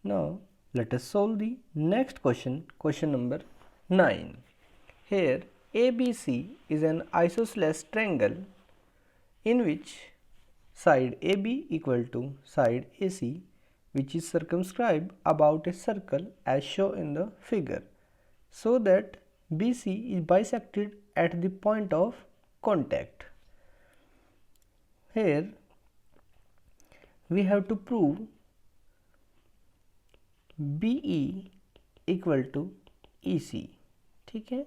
Now let us solve the next question, question number 9. Here ABC is an isosceles triangle in which side AB equal to side AC, which is circumscribed about a circle as shown in the figure, so that BC is bisected at the point of contact. Here we have to prove BE equal to EC. ठीक है,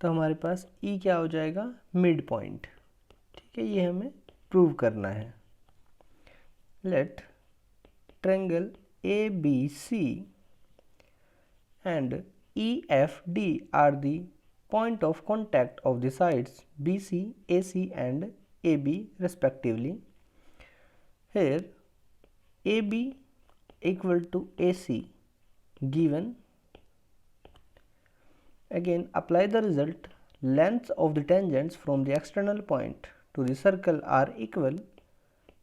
तो हमारे पास E क्या हो जाएगा, mid point. ठीक है, ये हमें प्रूव करना है. Let triangle ABC and EFD are the point of contact of the sides BC, AC and AB respectively. Here AB equal to AC given. Again apply the result. Lengths of the tangents from the external point to the circle are equal.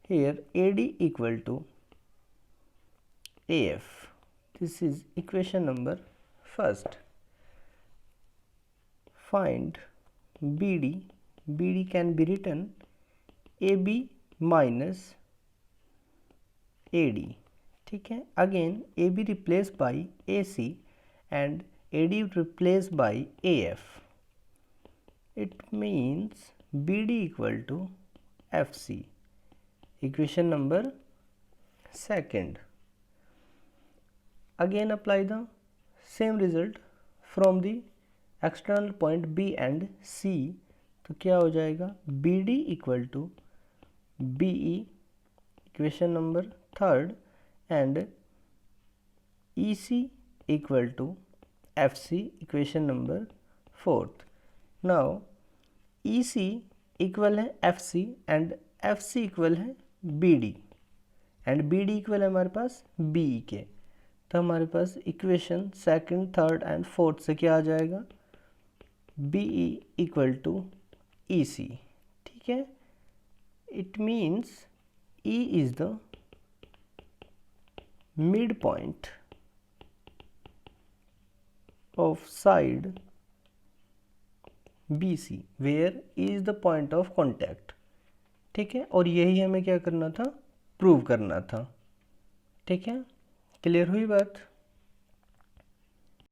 Here AD equal to AF. This is equation number first. Find BD. BD can be written AB minus AD. ठीक है, again AB replaced by AC and AD replaced by AF. It means BD equal to FC. Equation number second. Again apply the same result from the external point B and C. तो क्या हो जाएगा, BD equal to BE. Equation number third. And EC equal to FC. Equation number fourth. Now EC equal है FC and FC equal है BD and BD equal है हमारे पास BE के. तो हमारे पास equation second, third and fourth से क्या आ जाएगा, BE equal to EC. ठीक है, it means E is the midpoint of side BC where E is the point of contact. ठीक है, और यही हमें क्या करना था, प्रूव करना था. ठीक है, क्लियर हुई बात.